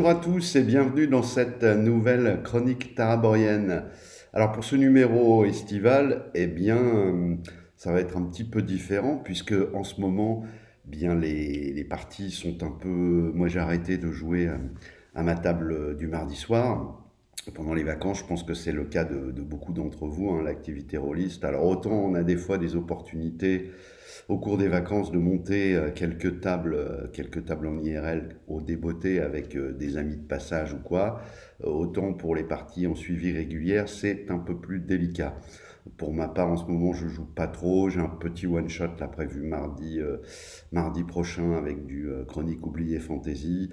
à tous et bienvenue dans cette nouvelle chronique taraborienne. Alors pour ce numéro estival, ça va être un petit peu différent puisque en ce moment, les parties sont un peu... Moi j'ai arrêté de jouer à ma table du mardi soir. Pendant les vacances, je pense que c'est le cas de beaucoup d'entre vous, hein, l'activité rôliste. Alors autant on a des fois des opportunités au cours des vacances de monter quelques tables en IRL au débeauté avec des amis de passage ou quoi. Autant pour les parties en suivi régulière, c'est un peu plus délicat. Pour ma part, en ce moment, je joue pas trop. J'ai un petit one shot là prévu mardi prochain avec du Chronique oubliée Fantasy.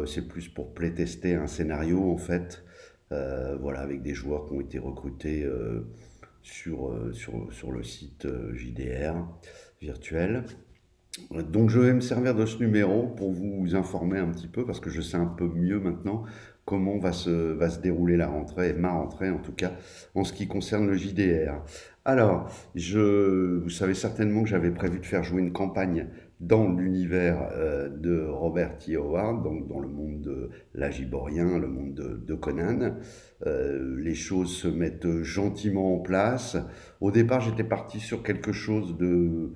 C'est plus pour playtester un scénario en fait. Voilà, avec des joueurs qui ont été recrutés sur le site JDR virtuel. Donc je vais me servir de ce numéro pour vous informer un petit peu, parce que je sais un peu mieux maintenant comment va se dérouler la rentrée, ma rentrée en tout cas, en ce qui concerne le JDR. Alors, vous savez certainement que j'avais prévu de faire jouer une campagne dans l'univers de Robert T. Howard, donc dans le monde de l'Agiborien, le monde de Conan. Les choses se mettent gentiment en place. Au départ, j'étais parti sur quelque chose de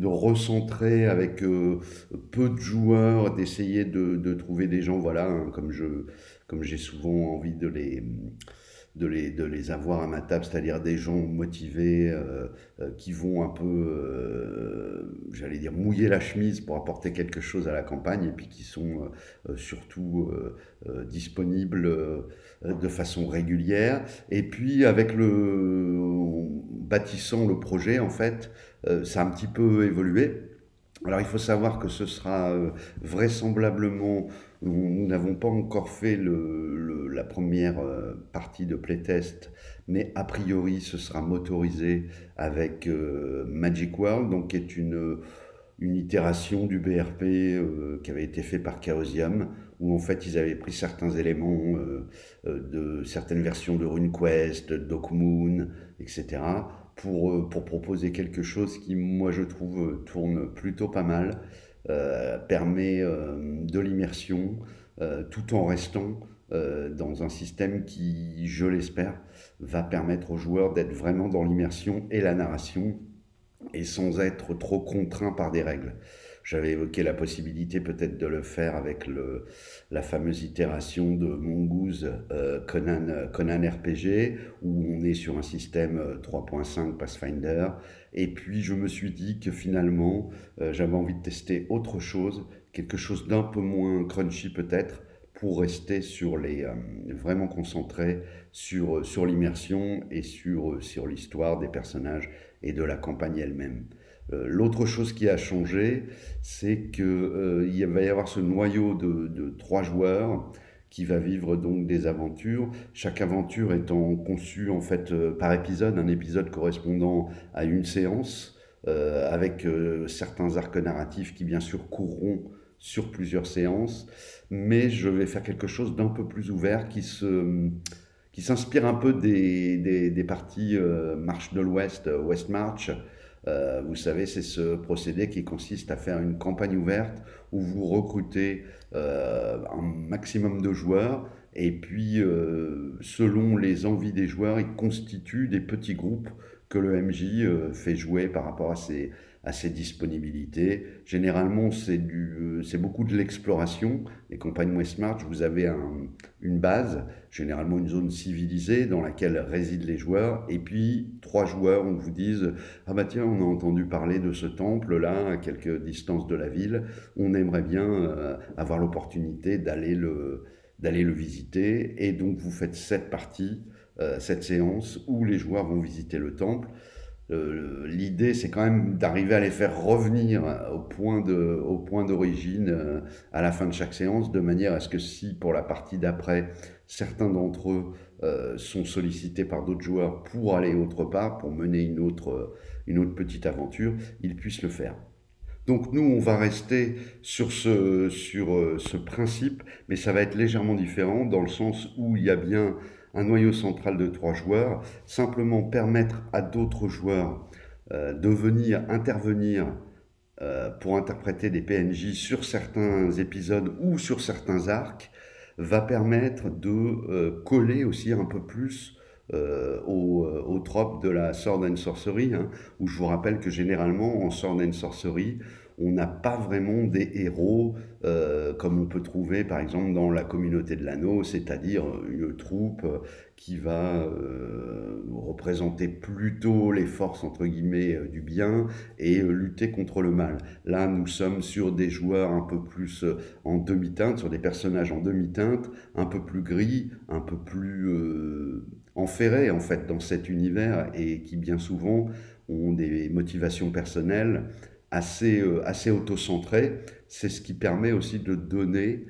recentrer avec peu de joueurs, d'essayer de trouver des gens, voilà, hein, comme j'ai souvent envie de les avoir à ma table, c'est-à-dire des gens motivés qui vont un peu, j'allais dire, mouiller la chemise pour apporter quelque chose à la campagne et puis qui sont surtout disponibles de façon régulière. Et puis bâtissant le projet, en fait, ça a un petit peu évolué. Alors il faut savoir que ce sera vraisemblablement, nous n'avons pas encore fait la première partie de playtest, mais a priori ce sera motorisé avec Magic World, donc qui est une itération du BRP qui avait été fait par Chaosium, où en fait ils avaient pris certains éléments de certaines versions de RuneQuest, de Moon, etc., pour proposer quelque chose qui, moi, je trouve, tourne plutôt pas mal, permet de l'immersion, tout en restant dans un système qui, je l'espère, va permettre aux joueurs d'être vraiment dans l'immersion et la narration, et sans être trop contraint par des règles. J'avais évoqué la possibilité peut-être de le faire avec la fameuse itération de Mongoose Conan RPG, où on est sur un système 3.5 Pathfinder. Et puis je me suis dit que finalement, j'avais envie de tester autre chose, quelque chose d'un peu moins crunchy peut-être, pour rester vraiment concentré sur l'immersion et sur l'histoire des personnages et de la campagne elle-même. L'autre chose qui a changé, c'est qu'il va y avoir ce noyau de 3 joueurs qui va vivre donc des aventures. Chaque aventure étant conçue en fait par épisode, un épisode correspondant à une séance, avec certains arcs narratifs qui bien sûr courront sur plusieurs séances, mais je vais faire quelque chose d'un peu plus ouvert qui s'inspire un peu des parties Marche de l'Ouest, West March. Vous savez, c'est ce procédé qui consiste à faire une campagne ouverte où vous recrutez un maximum de joueurs et puis selon les envies des joueurs, ils constituent des petits groupes que le MJ fait jouer par rapport à ses disponibilités. Généralement, c'est beaucoup de l'exploration. Les campagnes Westmarch, vous avez une base, généralement une zone civilisée dans laquelle résident les joueurs, et puis 3 joueurs, on vous dise ah bah tiens, on a entendu parler de ce temple-là, à quelques distances de la ville, on aimerait bien avoir l'opportunité d'aller le visiter, et donc vous faites cette séance où les joueurs vont visiter le temple. L'idée, c'est quand même d'arriver à les faire revenir au point d'origine à la fin de chaque séance, de manière à ce que si pour la partie d'après, certains d'entre eux sont sollicités par d'autres joueurs pour aller autre part, pour mener une autre petite aventure, ils puissent le faire. Donc nous, on va rester sur ce principe, mais ça va être légèrement différent dans le sens où il y a bien un noyau central de 3 joueurs, simplement permettre à d'autres joueurs de venir intervenir pour interpréter des PNJ sur certains épisodes ou sur certains arcs, va permettre de coller aussi un peu plus au trope de la Sword and Sorcery, hein, où je vous rappelle que généralement en Sword and Sorcery, on n'a pas vraiment des héros comme on peut trouver par exemple dans la communauté de l'anneau, c'est-à-dire une troupe qui va représenter plutôt les forces entre guillemets du bien et lutter contre le mal. Là, nous sommes sur des joueurs un peu plus en demi-teinte, sur des personnages en demi-teinte, un peu plus gris, un peu plus enferrés en fait dans cet univers et qui bien souvent ont des motivations personnelles assez auto-centrées. C'est ce qui permet aussi de donner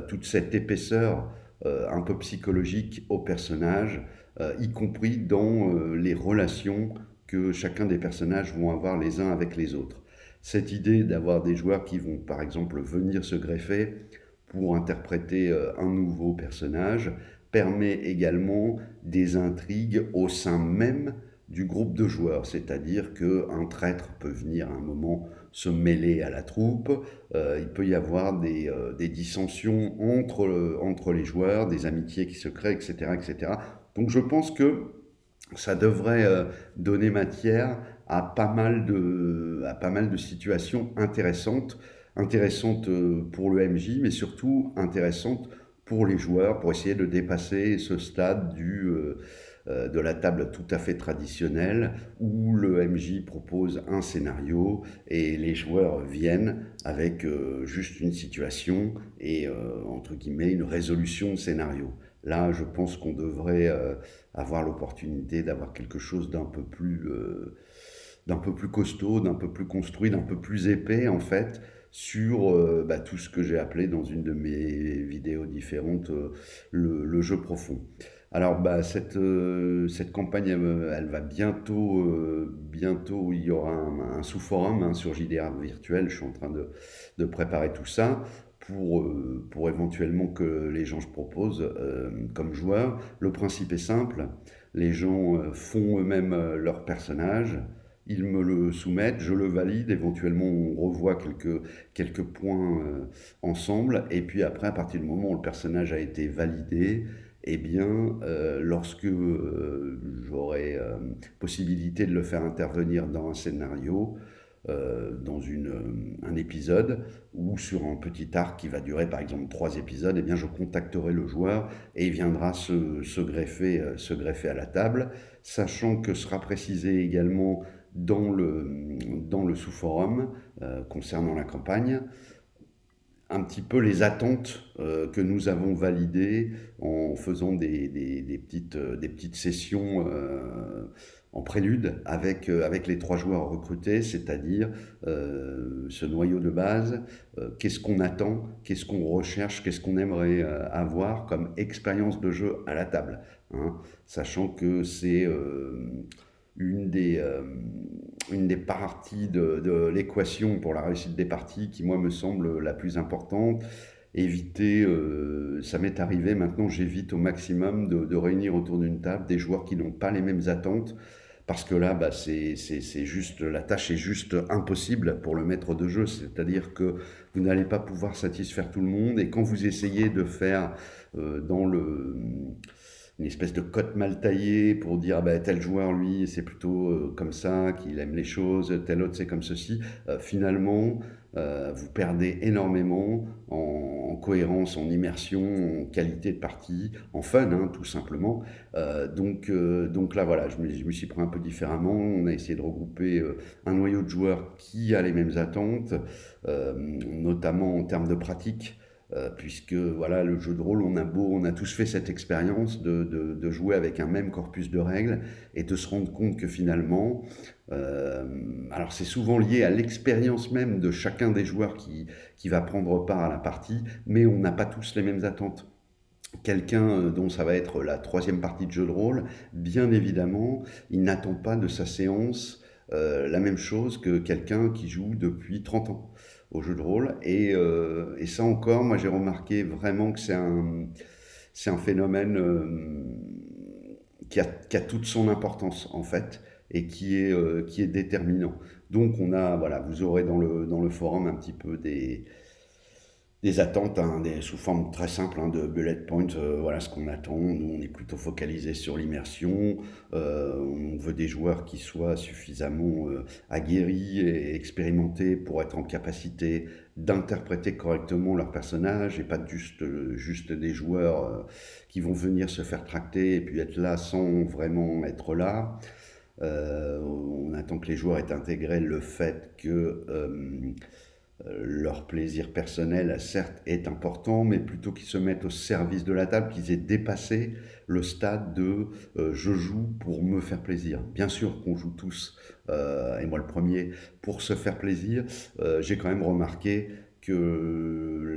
toute cette épaisseur un peu psychologique aux personnages, y compris dans les relations que chacun des personnages vont avoir les uns avec les autres. Cette idée d'avoir des joueurs qui vont par exemple venir se greffer pour interpréter un nouveau personnage permet également des intrigues au sein même du groupe de joueurs, c'est-à-dire qu'un traître peut venir à un moment se mêler à la troupe, il peut y avoir des dissensions entre les joueurs, des amitiés qui se créent, etc., etc. Donc je pense que ça devrait donner matière à pas mal de situations intéressantes pour le MJ, mais surtout intéressantes pour les joueurs, pour essayer de dépasser ce stade de la table tout à fait traditionnelle où le MJ propose un scénario et les joueurs viennent avec juste une situation et entre guillemets une résolution de scénario. Là, je pense qu'on devrait avoir l'opportunité d'avoir quelque chose d'un peu plus costaud, d'un peu plus construit, d'un peu plus épais en fait sur tout ce que j'ai appelé dans une de mes vidéos différentes le jeu profond. Alors cette campagne elle va bientôt il y aura un sous-forum hein, sur JDR virtuel, je suis en train de préparer tout ça pour éventuellement que les gens se proposent comme joueurs. Le principe est simple, les gens font eux-mêmes leur personnage, ils me le soumettent, je le valide, éventuellement on revoit quelques points ensemble, et puis après, à partir du moment où le personnage a été validé, eh bien, lorsque j'aurai possibilité de le faire intervenir dans un scénario, dans un épisode ou sur un petit arc qui va durer par exemple 3 épisodes, eh bien je contacterai le joueur et il viendra se greffer à la table, sachant que sera précisé également dans le sous-forum concernant la campagne un petit peu les attentes que nous avons validées en faisant des petites sessions en prélude avec les 3 joueurs recrutés, c'est-à-dire ce noyau de base, qu'est-ce qu'on attend, qu'est-ce qu'on recherche, qu'est-ce qu'on aimerait avoir comme expérience de jeu à la table, hein, sachant que c'est une des, euh, une des parties de l'équation pour la réussite des parties qui, moi, me semble la plus importante. Éviter, ça m'est arrivé maintenant, j'évite au maximum de réunir autour d'une table des joueurs qui n'ont pas les mêmes attentes, parce que là, c'est juste, la tâche est juste impossible pour le maître de jeu, c'est-à-dire que vous n'allez pas pouvoir satisfaire tout le monde, et quand vous essayez de faire dans une espèce de cote mal taillée pour dire bah, tel joueur lui c'est plutôt comme ça qu'il aime les choses, tel autre c'est comme ceci, finalement vous perdez énormément en cohérence, en immersion, en qualité de partie, en fun hein, tout simplement. Donc là voilà, je me suis pris un peu différemment, on a essayé de regrouper un noyau de joueurs qui a les mêmes attentes, notamment en termes de pratique. Puisque voilà, le jeu de rôle, on a tous fait cette expérience de jouer avec un même corpus de règles et de se rendre compte que finalement, alors c'est souvent lié à l'expérience même de chacun des joueurs qui va prendre part à la partie, mais on n'a pas tous les mêmes attentes. Quelqu'un dont ça va être la 3e partie de jeu de rôle, bien évidemment, il n'attend pas de sa séance la même chose que quelqu'un qui joue depuis 30 ans au jeu de rôle. Et ça encore, moi j'ai remarqué vraiment que c'est un phénomène qui a toute son importance en fait et qui est déterminant. Donc on a, voilà, vous aurez dans le forum un petit peu des des attentes, hein, sous forme très simple, hein, de bullet points. Voilà ce qu'on attend. Nous, on est plutôt focalisé sur l'immersion. On veut des joueurs qui soient suffisamment aguerris et expérimentés pour être en capacité d'interpréter correctement leur personnage et pas juste des joueurs qui vont venir se faire tracter et puis être là sans vraiment être là. On attend que les joueurs aient intégré le fait que leur plaisir personnel, certes, est important, mais plutôt qu'ils se mettent au service de la table, qu'ils aient dépassé le stade de je joue pour me faire plaisir. Bien sûr qu'on joue tous, et moi le premier, pour se faire plaisir. J'ai quand même remarqué que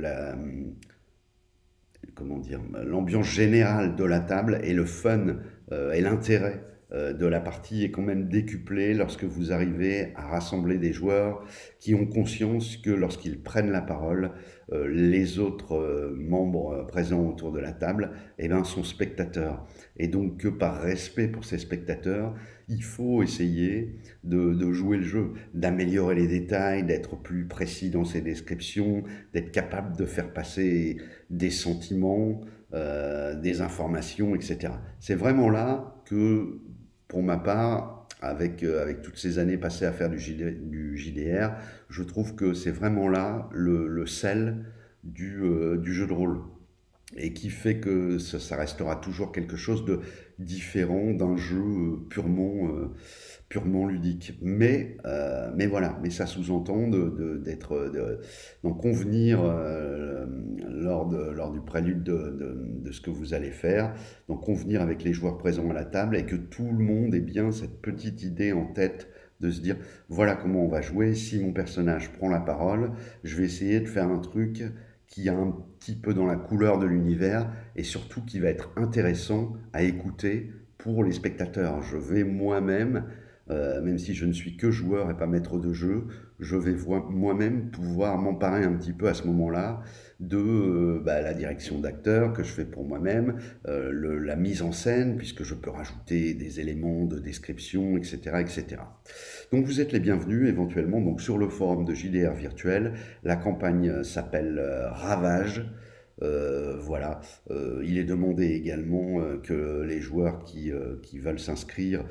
comment dire, l'ambiance générale de la table et le fun et l'intérêt de la partie est quand même décuplé lorsque vous arrivez à rassembler des joueurs qui ont conscience que lorsqu'ils prennent la parole, les autres membres présents autour de la table eh ben, sont spectateurs. Et donc que par respect pour ces spectateurs, il faut essayer de jouer le jeu, d'améliorer les détails, d'être plus précis dans ses descriptions, d'être capable de faire passer des sentiments, des informations, etc. C'est vraiment là que, pour ma part, avec toutes ces années passées à faire du JDR, je trouve que c'est vraiment là le sel du jeu de rôle et qui fait que ça restera toujours quelque chose de différent d'un jeu purement ludique. Mais voilà, mais ça sous-entend d'en convenir lors du prélude de ce que vous allez faire, d'en convenir avec les joueurs présents à la table et que tout le monde ait bien cette petite idée en tête de se dire voilà comment on va jouer, si mon personnage prend la parole, je vais essayer de faire un truc qui est un petit peu dans la couleur de l'univers et surtout qui va être intéressant à écouter pour les spectateurs. Je vais moi-même, même si je ne suis que joueur et pas maître de jeu, je vais moi-même pouvoir m'emparer un petit peu à ce moment-là de la direction d'acteur que je fais pour moi-même, la mise en scène, puisque je peux rajouter des éléments de description, etc., etc. Donc vous êtes les bienvenus éventuellement donc, sur le forum de JDR Virtuel. La campagne s'appelle Ravage. Voilà, il est demandé également que les joueurs qui veulent s'inscrire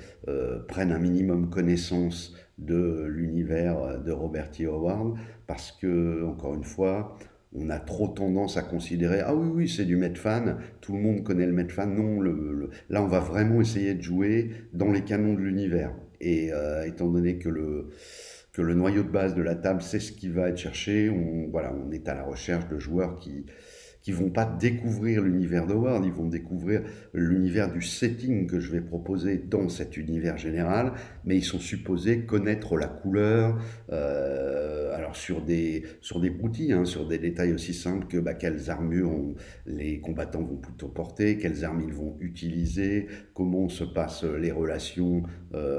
prennent un minimum connaissance de l'univers de Robert E. Howard parce que, encore une fois, on a trop tendance à considérer ah oui, oui, c'est du Medfan, tout le monde connaît le Medfan. Non, là, on va vraiment essayer de jouer dans les canons de l'univers. Et étant donné que le noyau de base de la table, c'est ce qui va être cherché, on est à la recherche de joueurs qui vont pas découvrir l'univers d'Howard, ils vont découvrir l'univers du setting que je vais proposer dans cet univers général, mais ils sont supposés connaître la couleur, alors sur des broutilles, hein, sur des détails aussi simples que quelles armures les combattants vont plutôt porter, quelles armes ils vont utiliser, comment se passent les relations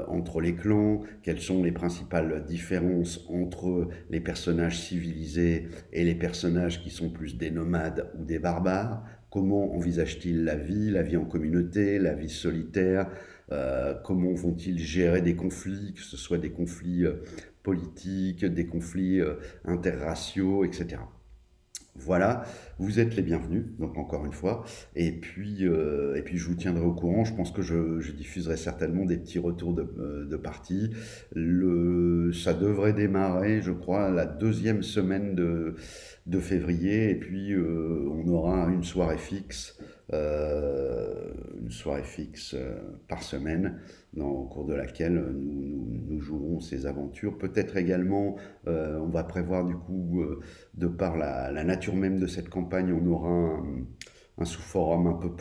entre les clans, quelles sont les principales différences entre les personnages civilisés et les personnages qui sont plus des nomades ou des barbares, comment envisagent-ils la vie en communauté, la vie solitaire, comment vont-ils gérer des conflits, que ce soit des conflits politiques, des conflits interraciaux, etc. Voilà, vous êtes les bienvenus, donc encore une fois. Et puis je vous tiendrai au courant. Je pense que je diffuserai certainement des petits retours de partie. Ça devrait démarrer, je crois, la deuxième semaine de février. Et puis on aura une soirée fixe par semaine, au cours de laquelle nous jouerons ces aventures. Peut-être également, on va prévoir du coup, de par la nature même de cette campagne, on aura un sous-forum un peu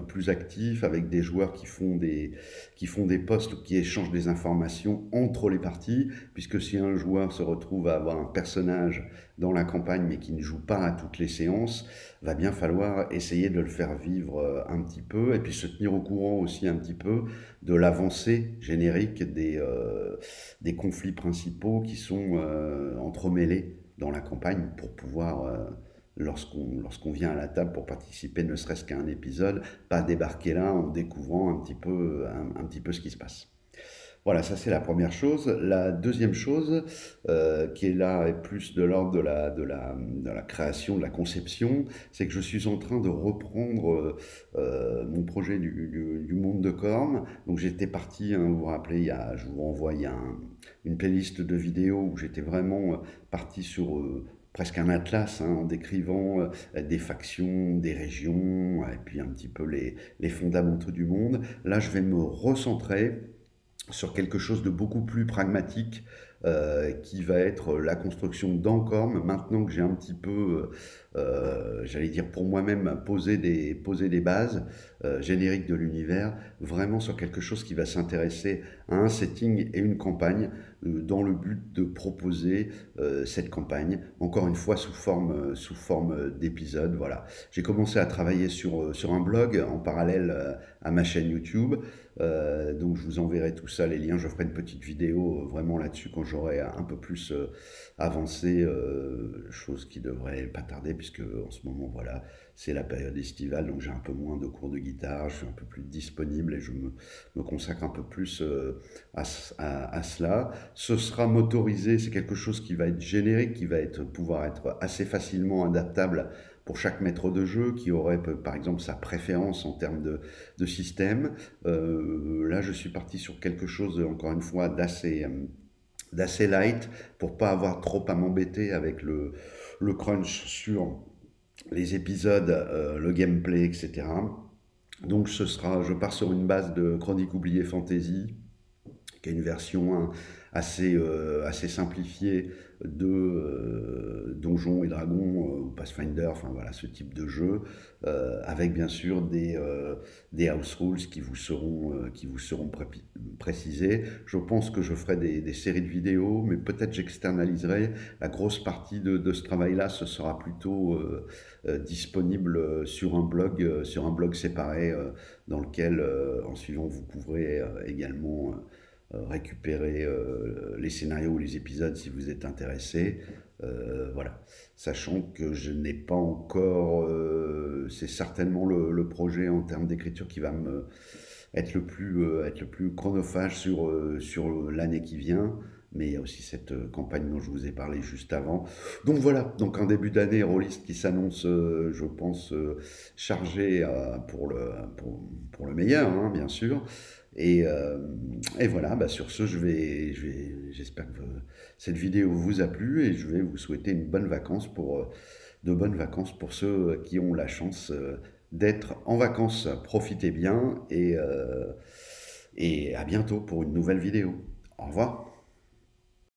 plus actif avec des joueurs qui font des posts ou qui échangent des informations entre les parties, puisque si un joueur se retrouve à avoir un personnage dans la campagne mais qui ne joue pas à toutes les séances, va bien falloir essayer de le faire vivre un petit peu et puis se tenir au courant aussi un petit peu de l'avancée générique des conflits principaux qui sont entremêlés dans la campagne pour pouvoir lorsqu'on vient à la table pour participer ne serait-ce qu'à un épisode, pas débarquer là en découvrant un petit peu ce qui se passe. Voilà, ça c'est la première chose. La deuxième chose, qui est là et plus de l'ordre de la création, de la conception, c'est que je suis en train de reprendre mon projet du monde de Corme. Donc j'étais parti, hein, vous vous rappelez, je vous renvoie, une playlist de vidéos où j'étais vraiment parti sur presque un atlas, hein, en décrivant des factions, des régions, et puis un petit peu les fondamentaux du monde. Là, je vais me recentrer sur quelque chose de beaucoup plus pragmatique, qui va être la construction d'Ancorm. Maintenant que j'ai un petit peu, j'allais dire pour moi-même, posé des bases génériques de l'univers, vraiment sur quelque chose qui va s'intéresser à un setting et une campagne, dans le but de proposer cette campagne, encore une fois sous forme d'épisode. Voilà. J'ai commencé à travailler sur un blog en parallèle à ma chaîne YouTube. Donc je vous enverrai tout ça, les liens. Je ferai une petite vidéo vraiment là-dessus quand j'aurai un peu plus avancé, chose qui devrait pas tarder puisque en ce moment, voilà, c'est la période estivale, donc j'ai un peu moins de cours de guitare, je suis un peu plus disponible et me consacre un peu plus à cela. Ce sera motorisé, c'est quelque chose qui va être générique, qui va pouvoir être assez facilement adaptable pour chaque maître de jeu, qui aurait par exemple sa préférence en termes de système. Là, je suis parti sur quelque chose, encore une fois, d'assez light, pour pas avoir trop à m'embêter avec le crunch sur les épisodes, le gameplay, etc. Donc je pars sur une base de Chronique oubliée Fantasy, qui est une version, hein, assez simplifiée de Donjons et Dragons, ou Pathfinder, enfin voilà, ce type de jeu, avec bien sûr des house rules qui vous seront précisés. Je pense que je ferai des séries de vidéos, mais peut-être j'externaliserai la grosse partie de ce travail-là. Ce sera plutôt disponible sur un blog séparé, dans lequel, en suivant, vous pourrez également récupérer les scénarios ou les épisodes si vous êtes intéressé. Voilà. Sachant que je n'ai pas encore, c'est certainement le projet en termes d'écriture qui va être le plus chronophage sur l'année qui vient. Mais il y a aussi cette campagne dont je vous ai parlé juste avant. Donc voilà, donc un début d'année rôliste qui s'annonce, je pense, chargé pour le meilleur, hein, bien sûr. Et, euh, et voilà, bah sur ce, j'espère que cette vidéo vous a plu et je vais vous souhaiter de bonnes vacances pour ceux qui ont la chance d'être en vacances. Profitez bien et à bientôt pour une nouvelle vidéo. Au revoir.